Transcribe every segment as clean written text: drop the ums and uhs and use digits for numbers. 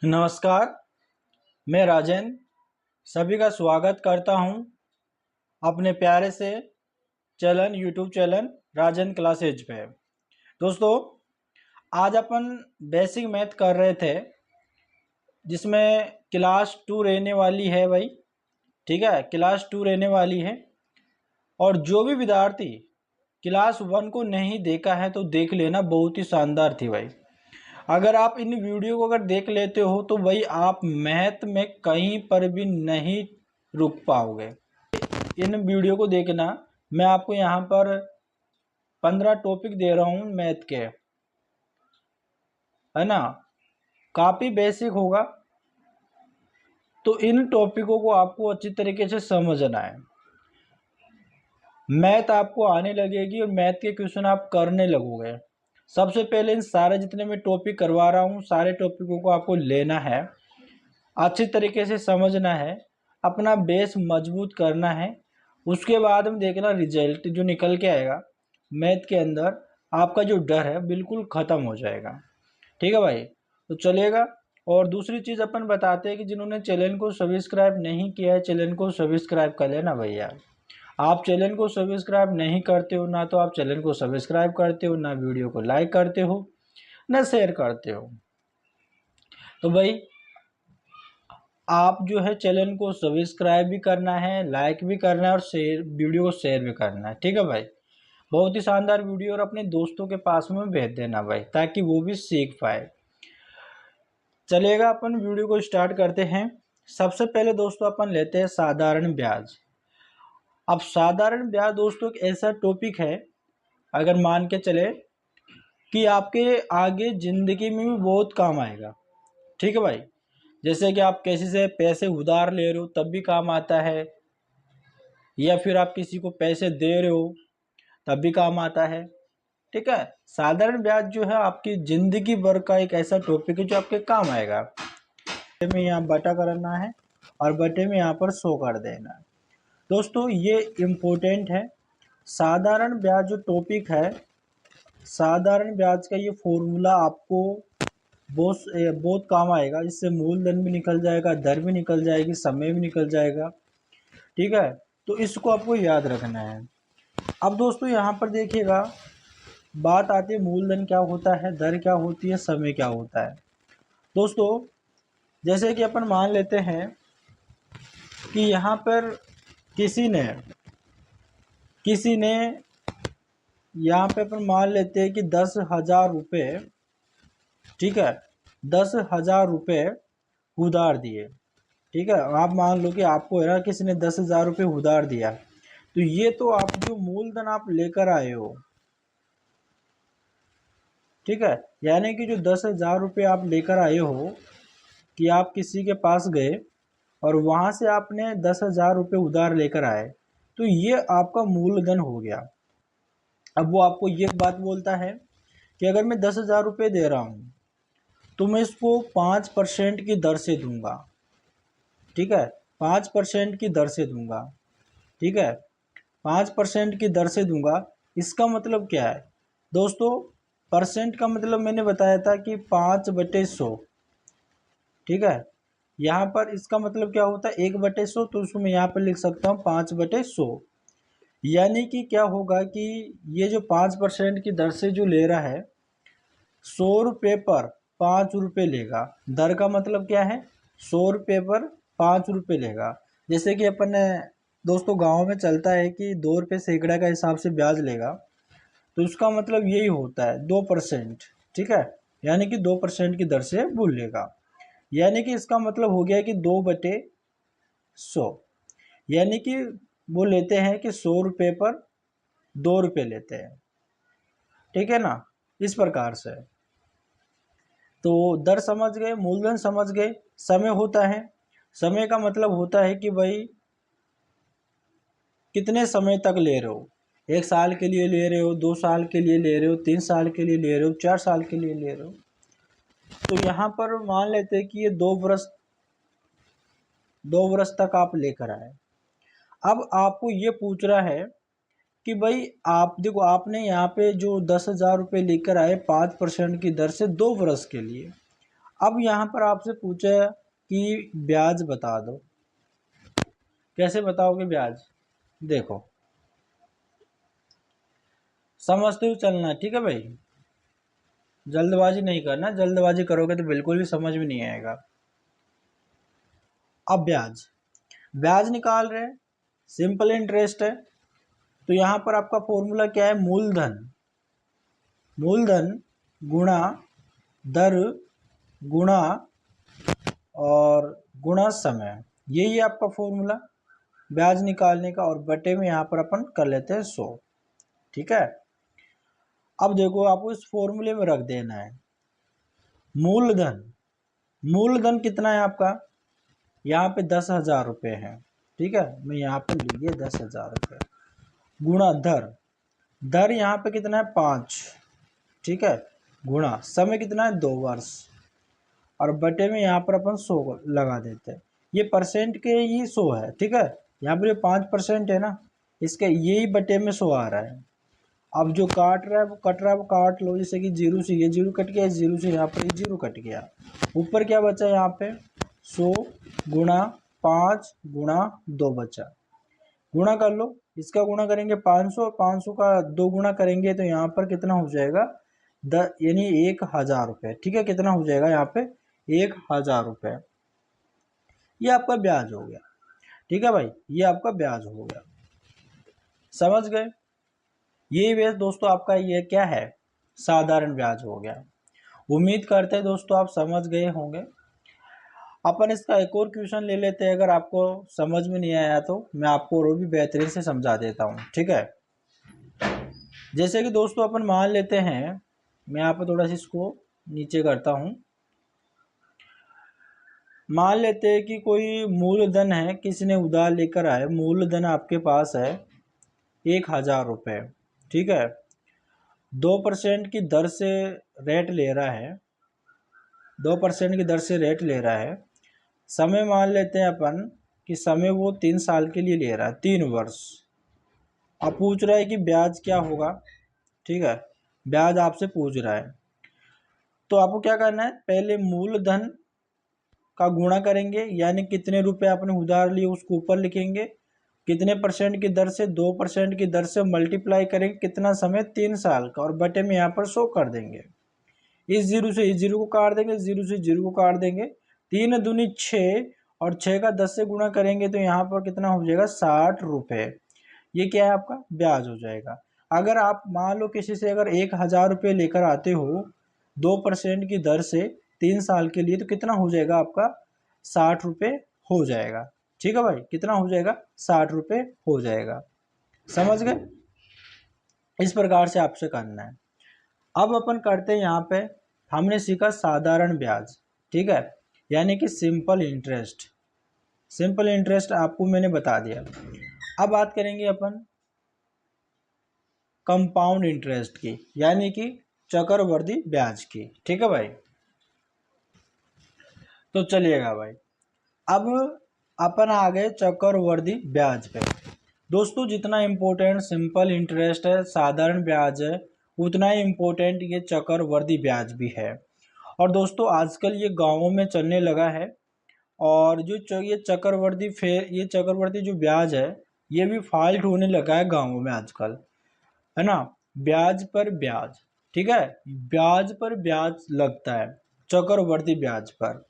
नमस्कार, मैं राजन सभी का स्वागत करता हूं अपने प्यारे से यूट्यूब चैनल राजन क्लासेज पे। दोस्तों, आज अपन बेसिक मैथ कर रहे थे जिसमें क्लास 2 रहने वाली है भाई। ठीक है, क्लास 2 रहने वाली है। और जो भी विद्यार्थी क्लास 1 को नहीं देखा है तो देख लेना, बहुत ही शानदार थी भाई। अगर आप इन वीडियो को अगर देख लेते हो तो भाई आप मैथ में कहीं पर भी नहीं रुक पाओगे। इन वीडियो को देखना। मैं आपको यहाँ पर 15 टॉपिक दे रहा हूँ मैथ के, है ना। काफ़ी बेसिक होगा, तो इन टॉपिकों को आपको अच्छी तरीके से समझना है। मैथ आपको आने लगेगी और मैथ के क्वेश्चन आप करने लगोगे। सबसे पहले इन सारे जितने मैं टॉपिक करवा रहा हूँ, सारे टॉपिकों को आपको लेना है, अच्छी तरीके से समझना है, अपना बेस मजबूत करना है। उसके बाद में देखना रिजल्ट जो निकल के आएगा मैथ के अंदर, आपका जो डर है बिल्कुल ख़त्म हो जाएगा। ठीक है भाई, तो चलेगा। और दूसरी चीज़ अपन बताते हैं कि जिन्होंने चैनल को सब्सक्राइब नहीं किया है, चैनल को सब्सक्राइब कर लेना भैया। आप चैनल को सब्सक्राइब नहीं करते हो, ना तो आप चैनल को सब्सक्राइब करते हो, ना वीडियो को लाइक करते हो, ना शेयर करते हो। तो भाई आप जो है चैनल को सब्सक्राइब भी करना है, लाइक भी करना है और वीडियो को शेयर भी करना है। ठीक है भाई, बहुत ही शानदार वीडियो, और अपने दोस्तों के पास में भेज देना भाई, ताकि वो भी सीख पाए। चलेगा, अपन वीडियो को स्टार्ट करते हैं। सबसे पहले दोस्तों अपन लेते हैं साधारण ब्याज। अब साधारण ब्याज दोस्तों एक ऐसा टॉपिक है, अगर मान के चले कि आपके आगे ज़िंदगी में भी बहुत काम आएगा। ठीक है भाई, जैसे कि आप किसी से पैसे उधार ले रहे हो तब भी काम आता है, या फिर आप किसी को पैसे दे रहे हो तब भी काम आता है। ठीक है, साधारण ब्याज जो है आपकी ज़िंदगी भर का एक ऐसा टॉपिक है जो आपके काम आएगा। बटे में यहाँ बटा करना है और बटे में यहाँ पर 100 कर देना है। दोस्तों ये इम्पोर्टेंट है। साधारण ब्याज जो टॉपिक है, साधारण ब्याज का ये फॉर्मूला आपको बहुत काम आएगा। इससे मूलधन भी निकल जाएगा, दर भी निकल जाएगी, समय भी निकल जाएगा। ठीक है, तो इसको आपको याद रखना है। अब दोस्तों यहाँ पर देखिएगा, बात आती है मूलधन क्या होता है, दर क्या होती है, समय क्या होता है। दोस्तों जैसे कि अपन मान लेते हैं कि यहाँ पर किसी ने यहाँ पे अपन मान लेते हैं कि 10,000 रुपये, ठीक है, 10,000 रुपये उधार दिए। ठीक है, आप मान लो कि आपको है ना किसी ने 10,000 रुपये उधार दिया, तो ये तो आप जो मूलधन आप लेकर आए हो। ठीक है, यानी कि जो 10,000 रुपये आप लेकर आए हो, कि आप किसी के पास गए और वहाँ से आपने 10,000 रुपये उधार लेकर आए, तो ये आपका मूलधन हो गया। अब वो आपको ये बात बोलता है कि अगर मैं 10,000 रुपये दे रहा हूँ तो मैं इसको 5% की दर से दूंगा। ठीक है, 5% की दर से दूंगा। ठीक है, 5% की दर से दूंगा। इसका मतलब क्या है दोस्तों, परसेंट का मतलब मैंने बताया था कि 5/100। ठीक है, यहाँ पर इसका मतलब क्या होता है 1/100, तो उसको मैं यहाँ पर लिख सकता हूँ 5/100। यानी कि क्या होगा कि ये जो 5% की दर से जो ले रहा है, 100 रुपये पर 5 रुपये लेगा। दर का मतलब क्या है, 100 रुपये पर 5 रुपये लेगा। जैसे कि अपन दोस्तों गांव में चलता है कि 2 रुपये सैकड़ा का हिसाब से ब्याज लेगा, तो उसका मतलब यही होता है 2%। ठीक है, यानी कि 2% की दर से वो लेगा। यानी कि इसका मतलब हो गया कि 2/100, यानी कि वो लेते हैं कि 100 रुपये पर 2 रुपये लेते हैं। ठीक है ना, इस प्रकार से। तो दर समझ गए, मूलधन समझ गए। समय होता है, समय का मतलब होता है कि भाई कितने समय तक ले रहे हो, 1 साल के लिए ले रहे हो, 2 साल के लिए ले रहे हो, 3 साल के लिए ले रहे हो, 4 साल के लिए ले रहे हो। तो यहाँ पर मान लेते हैं कि ये 2 वर्ष तक आप लेकर आए। अब आपको ये पूछ रहा है कि भाई आप देखो, आपने यहाँ पे जो 10,000 रुपये लेकर आए 5% की दर से 2 वर्ष के लिए। अब यहाँ पर आपसे पूछा कि ब्याज बता दो, कैसे बताओगे ब्याज? देखो, समझते हुए चलना है, ठीक है भाई, जल्दबाजी नहीं करना, जल्दबाजी करोगे तो बिल्कुल भी समझ में नहीं आएगा। अब ब्याज, ब्याज निकाल रहे हैं, सिंपल इंटरेस्ट है, तो यहाँ पर आपका फॉर्मूला क्या है? मूलधन, मूलधन गुणा दर गुणा और गुणा समय, यही है आपका फॉर्मूला ब्याज निकालने का, और बटे में यहाँ पर अपन कर लेते हैं 100, ठीक है। अब देखो, आपको इस फॉर्मूले में रख देना है मूलधन, मूलधन कितना है आपका? यहाँ पे 10,000 रुपये है, ठीक है, मैं यहाँ पे लिख दिया 10,000 रुपये, गुणा दर, दर यहाँ पे कितना है? 5, ठीक है, गुणा समय कितना है? 2 वर्ष, और बटे में यहाँ पर अपन 100 लगा देते हैं। ये परसेंट के ही 100 है, ठीक है, यहाँ पर ये 5% है ना, इसके यही बटे में 100 आ रहा है। अब जो काट रहा है वो कट रहा है, वो काट लो, जैसे कि 0 से ये 0 कट गया, 0 से यहाँ पर ये 0 कट गया, ऊपर क्या बचा यहाँ पे? 100 गुणा 5 गुणा 2 बचा, गुणा कर लो, इसका गुणा करेंगे 500 और 500 का 2 गुणा करेंगे तो यहाँ पर कितना हो जाएगा? यानी 1,000 रुपये, ठीक है, कितना हो जाएगा यहाँ पे? 1,000 रुपये। ये आपका ब्याज हो गया, ठीक है भाई, ये आपका ब्याज हो गया, समझ गए? ये ब्याज दोस्तों आपका ये क्या है? साधारण ब्याज हो गया। उम्मीद करते हैं दोस्तों आप समझ गए होंगे। अपन इसका एक और क्वेश्चन ले लेते हैं, अगर आपको समझ में नहीं आया तो मैं आपको और भी बेहतरीन से समझा देता हूँ, ठीक है। जैसे कि दोस्तों अपन मान लेते हैं, मैं यहाँ पर थोड़ा सा इसको नीचे करता हूँ, मान लेते हैं कि कोई मूलधन है, किसी ने उधार लेकर आए, मूलधन आपके पास है 1,000 रुपये, ठीक है, 2% की दर से रेट ले रहा है, 2% की दर से रेट ले रहा है, समय मान लेते हैं अपन कि समय वो 3 साल के लिए ले रहा है, 3 वर्ष। अब पूछ रहा है कि ब्याज क्या होगा, ठीक है, ब्याज आपसे पूछ रहा है, तो आपको क्या करना है? पहले मूलधन का गुणा करेंगे, यानी कितने रुपए आपने उधार लिए उसको ऊपर लिखेंगे, कितने परसेंट की दर से? 2% की दर से मल्टीप्लाई करेंगे, कितना समय? 3 साल का, और बटे में यहाँ पर 100 कर देंगे, इस 0 से इस 0 को काट देंगे, 0 से 0 को काट देंगे, 3 दूनी 6, और 6 का 10 से गुणा करेंगे तो यहाँ पर कितना हो जाएगा? 60 रुपये। ये क्या है? आपका ब्याज हो जाएगा। अगर आप मान लो किसी से अगर 1,000 रुपये लेकर आते हो 2% की दर से 3 साल के लिए, तो कितना हो जाएगा आपका? 60 रुपये हो जाएगा, ठीक है भाई, कितना हो जाएगा? 60 रुपये हो जाएगा, समझ गए? इस प्रकार से आपसे करना है। अब अपन करते हैं यहाँ पे, हमने सीखा साधारण ब्याज, ठीक है, यानी कि सिंपल इंटरेस्ट, सिंपल इंटरेस्ट आपको मैंने बता दिया। अब बात करेंगे अपन कंपाउंड इंटरेस्ट की, यानी कि चक्रवृद्धि ब्याज की, ठीक है भाई। तो चलिएगा भाई, अब अपन आ गए चक्रवृद्धि ब्याज पे। दोस्तों जितना इम्पोर्टेंट सिंपल इंटरेस्ट है, साधारण ब्याज है, उतना ही इम्पोर्टेंट ये चक्रवृद्धि ब्याज भी है। और दोस्तों आजकल ये गाँवों में चलने लगा है, और ये चक्रवृद्धि जो ब्याज है, ये भी फाल्ट होने लगा है गाँवों में आजकल, है ना, ब्याज पर ब्याज, ठीक है, ब्याज पर ब्याज लगता है चक्रवृद्धि ब्याज पर।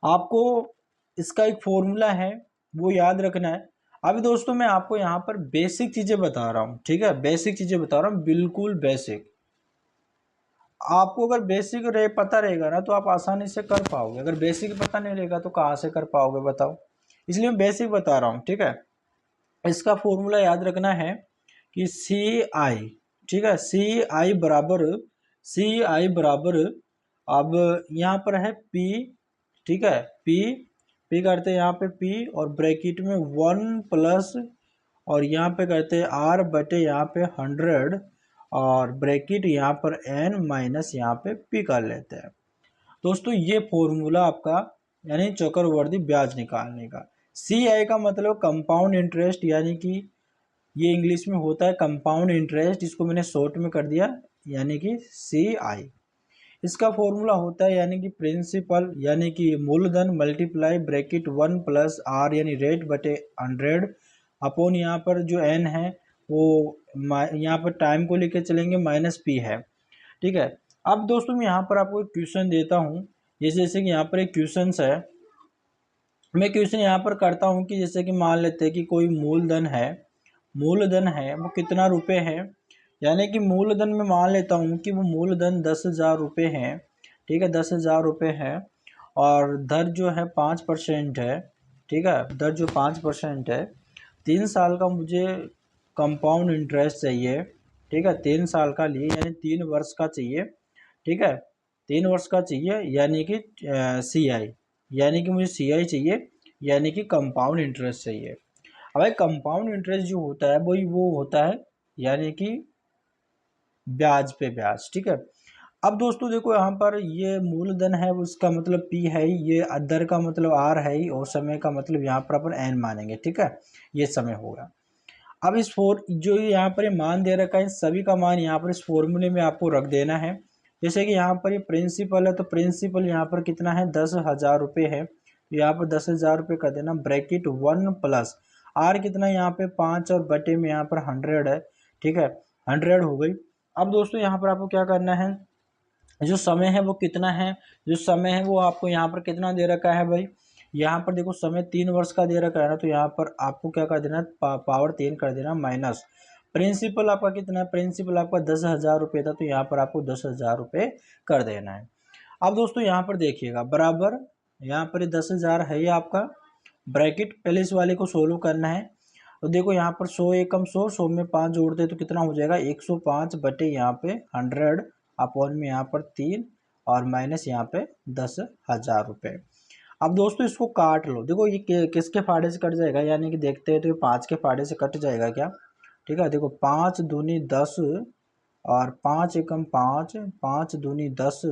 आपको इसका एक फॉर्मूला है, वो याद रखना है। अभी दोस्तों मैं आपको यहाँ पर बेसिक चीज़ें बता रहा हूँ, ठीक है, बेसिक चीज़ें बता रहा हूँ, बिल्कुल बेसिक। आपको अगर बेसिक पता रहेगा ना तो आप आसानी से कर पाओगे, अगर बेसिक पता नहीं रहेगा तो कहाँ से कर पाओगे बताओ, इसलिए मैं बेसिक बता रहा हूँ, ठीक है। इसका फॉर्मूला याद रखना है कि CI, ठीक है, CI बराबर, अब यहाँ पर है P, ठीक है, P करते हैं यहाँ पे P, और ब्रैकेट में 1 प्लस, और यहाँ पे करते हैं R बटे यहाँ पे 100, और ब्रैकेट यहाँ पर N माइनस यहाँ पे P कर लेते हैं। दोस्तों ये फॉर्मूला आपका यानी चक्रवृद्धि ब्याज निकालने का। CI का मतलब कंपाउंड इंटरेस्ट, यानी कि ये इंग्लिश में होता है कंपाउंड इंटरेस्ट, इसको मैंने शॉर्ट में कर दिया यानी कि CI। इसका फॉर्मूला होता है यानी कि प्रिंसिपल यानी कि मूलधन मल्टीप्लाई ब्रैकेट 1 प्लस आर यानी रेट बटे 100 अपॉन यहाँ पर जो एन है वो यहाँ पर टाइम को लेकर चलेंगे माइनस पी है। ठीक है। अब दोस्तों मैं यहाँ पर आपको एक क्वेश्चन देता हूँ, जैसे कि यहाँ पर एक क्वेश्चन है, मैं क्वेश्चन यहाँ पर करता हूँ कि जैसे कि मान लेते हैं कि कोई मूलधन है वो कितना रुपए है, यानी कि मूलधन में मान लेता हूँ कि वो मूलधन 10,000 रुपये है। ठीक है, 10,000 रुपये है और दर जो है 5% है। ठीक है, दर जो 5% है, 3 साल का मुझे कंपाउंड इंटरेस्ट चाहिए। ठीक है, 3 साल का लिए यानी 3 वर्ष का चाहिए। ठीक है, 3 वर्ष का चाहिए यानी कि CI, यानी कि मुझे CI चाहिए यानी कि कंपाउंड इंटरेस्ट चाहिए। अब भाई कंपाउंड इंटरेस्ट जो होता है वही वो होता है यानी कि ब्याज पे ब्याज। ठीक है। अब दोस्तों देखो यहाँ पर ये मूलधन है उसका मतलब P है ही, ये दर का मतलब R है ही और समय का मतलब यहाँ पर अपन N मानेंगे। ठीक है, ये समय होगा। अब इस जो यहाँ पर ये मान दे रखा है सभी का मान यहाँ पर इस फॉर्मूले में आपको रख देना है। जैसे कि यहाँ पर ये प्रिंसिपल है तो प्रिंसिपल यहाँ पर कितना है 10,000 रुपये है, यहाँ पर 10,000 रुपये कर देना ब्रैकेट 1 प्लस आर कितना यहाँ पे 5 और बटे में यहाँ पर 100 है। ठीक है, 100 हो गई। अब दोस्तों यहाँ पर आपको क्या करना है, जो समय है वो कितना है, जो समय है वो आपको यहाँ पर कितना दे रखा है भाई, यहाँ पर देखो समय 3 वर्ष का दे रखा है ना, तो यहाँ पर आपको क्या कर देना है पावर 3 कर देना माइनस प्रिंसिपल आपका कितना है, प्रिंसिपल आपका 10,000 रुपये था तो यहाँ पर आपको 10,000 रुपये कर देना है। अब दोस्तों यहाँ पर देखिएगा बराबर यहाँ पर 10,000 है ये आपका, ब्रैकेट पहले इस वाले को सोल्व करना है। तो देखो यहाँ पर 100 एकम 100 में 5 जोड़ते तो कितना हो जाएगा 105 बटे यहाँ पे 100 अपॉन में यहाँ पर 3 और माइनस यहाँ पे 10,000 रुपये। अब दोस्तों इसको काट लो, देखो ये किसके फाड़े से कट जाएगा, यानी कि देखते हैं तो ये 5 के फाड़े से कट जाएगा क्या। ठीक है, देखो 5 दूनी 10 और 5 एकम 5, 5 दूनी 10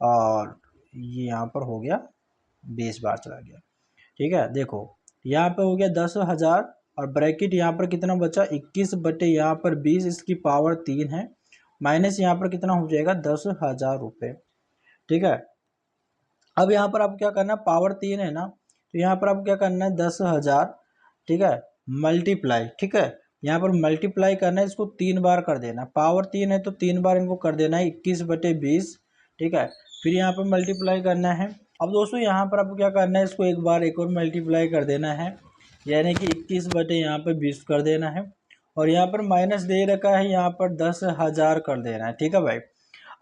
और ये यहाँ पर हो गया 20 बार चला गया। ठीक है, देखो यहाँ पे हो गया 10,000 और ब्रैकेट यहाँ पर कितना बचा 21 बटे यहाँ पर 20 इसकी पावर 3 है, माइनस यहाँ पर कितना हो जाएगा 10,000 रुपये। ठीक है, अब यहाँ पर आपको क्या करना है पावर 3 है ना, तो यहाँ पर आपको क्या करना है 10,000। ठीक है, मल्टीप्लाई, ठीक है यहाँ पर मल्टीप्लाई करना है, इसको 3 बार कर देना, पावर 3 है तो 3 बार इनको कर देना है 21 बटे 20। ठीक है, फिर यहाँ पर मल्टीप्लाई करना है। अब दोस्तों यहाँ पर आपको क्या करना है, इसको एक बार एक और मल्टीप्लाई कर देना है यानी कि 21 बटे यहाँ पर 20 कर देना है और यहाँ पर माइनस दे रखा है यहाँ पर 10,000 कर देना है। ठीक है भाई,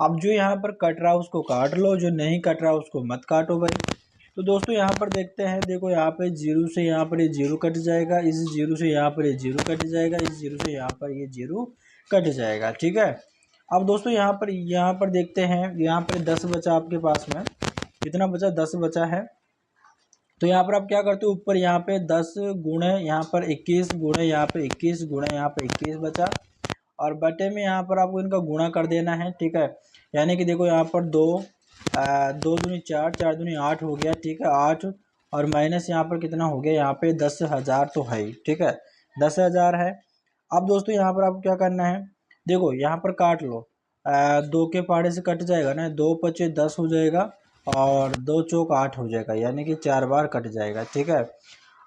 अब जो यहाँ पर कट रहा है उसको काट लो, जो नहीं कट रहा उसको मत काटो भाई। तो दोस्तों यहाँ पर देखते हैं, देखो यहाँ पे जीरो से यहाँ पर ये जीरो कट जाएगा, इस जीरो से यहाँ पर ये जीरो कट जाएगा, इस जीरो से यहाँ पर ये जीरो कट जाएगा। ठीक है, अब दोस्तों यहाँ पर देखते हैं, यहाँ पर 10 बचा आपके पास में, कितना बचा 10 बचा है। तो यहाँ पर आप क्या करते हो ऊपर यहाँ पे 10 गुणे यहाँ पर 21 गुणे यहाँ पे 21 गुणे यहाँ पे 21 बचा और बटे में यहाँ पर आपको इनका गुणा कर देना है। ठीक है, यानी कि देखो यहाँ पर 2 दूनी 4, 4 दूनी 8 हो गया। ठीक है, 8 और माइनस यहाँ पर कितना हो गया यहाँ पे 10,000 तो है ही। ठीक है, 10,000 है। अब दोस्तों यहाँ पर आपको क्या करना है, देखो यहाँ पर काट लो, 2 के पाड़े से कट जाएगा ना, 2 पचे 10 हो जाएगा और 2 चौक 8 हो जाएगा यानी कि 4 बार कट जाएगा। ठीक है,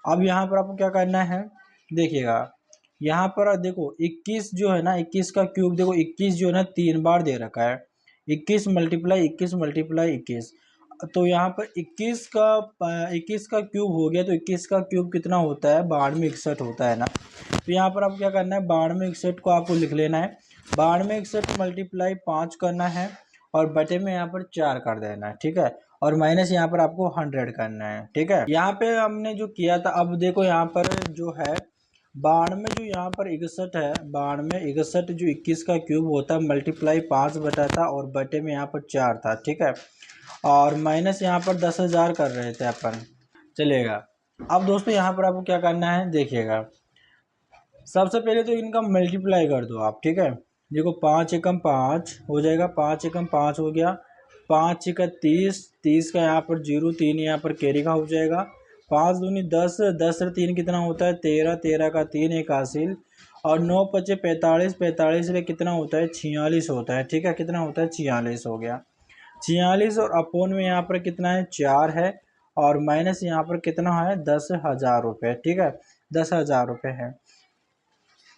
अब यहाँ पर आपको क्या करना है, देखिएगा यहाँ पर देखो 21 जो है ना, 21 का क्यूब देखो 21 जो है ना 3 बार दे रखा है, 21 मल्टीप्लाई 21 मल्टीप्लाई 21, तो यहाँ पर 21 का क्यूब हो गया तो 21 का क्यूब कितना होता है 9261 होता है ना। तो यहाँ पर आपको क्या करना है 9261 को आपको लिख लेना है, 9261 मल्टीप्लाई 5 करना है और बटे में यहाँ पर 4 कर देना है। ठीक है, और माइनस यहाँ पर आपको 100 करना है। ठीक है, यहाँ पे हमने जो किया था, अब देखो यहाँ पर जो है 92 जो यहाँ पर 61 है, 92 61 जो 21 का क्यूब होता है मल्टीप्लाई 5 बटा था और बटे में यहाँ पर 4 था। ठीक है, और माइनस यहाँ पर 10,000 कर रहे थे अपन, चलेगा। अब दोस्तों यहाँ पर आपको क्या करना है, देखिएगा सबसे पहले तो इनका मल्टीप्लाई कर दो आप। ठीक है, देखो 5 एकम 5 हो जाएगा, 5 एकम 5 हो गया, 5 छक्का 30, 30 का यहाँ पर 0, 3 यहाँ पर कैरी का हो जाएगा, 5 दूनी 10, 10 से 3 कितना होता है 13, 13 का 3 एक हासिल और 9 पचे 45, 45 से कितना होता है 46 होता है। ठीक है, कितना होता है 46 हो गया। 46 और अपोन में यहाँ पर कितना है 4 है, और माइनस यहाँ पर कितना है 10,000 रुपये, ठीक है 10,000 रुपये है।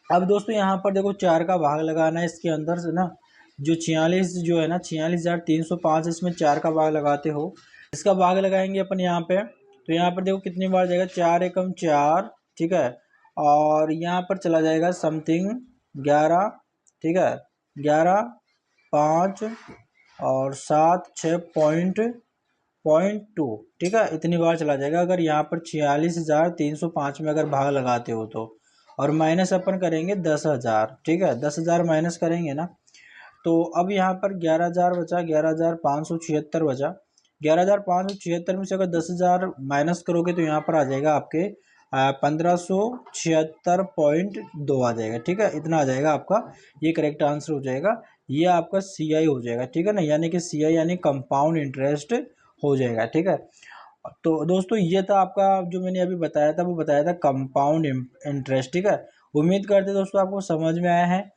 अब दोस्तों यहाँ पर देखो 4 का भाग लगाना है इसके अंदर से ना, जो 46 जो है ना 46,305, इसमें 4 का भाग लगाते हो, इसका भाग लगाएंगे अपन यहाँ पे, तो यहाँ पर देखो कितनी बार जाएगा 4 एकम 4, ठीक है, और यहाँ पर चला जाएगा समथिंग 11, ठीक है 11, 5 और 7, 6 .2, ठीक है इतनी बार चला जाएगा अगर यहाँ पर 46,305 में अगर भाग लगाते हो तो, और माइनस अपन करेंगे 10,000, ठीक है 10,000 माइनस करेंगे ना, तो अब यहाँ पर 11,000 बचा, 11,576 बचा, 11,576 में से अगर 10,000 माइनस करोगे तो यहाँ पर आ जाएगा आपके 1576.2 आ जाएगा, ठीक है इतना आ जाएगा आपका, ये करेक्ट आंसर हो जाएगा, ये आपका CI हो जाएगा, ठीक है ना, यानी कि CI यानी कंपाउंड इंटरेस्ट हो जाएगा, ठीक है। तो दोस्तों ये था आपका जो मैंने अभी बताया था, वो बताया था कंपाउंड इंटरेस्ट, ठीक है। उम्मीद करते दोस्तों आपको समझ में आया है।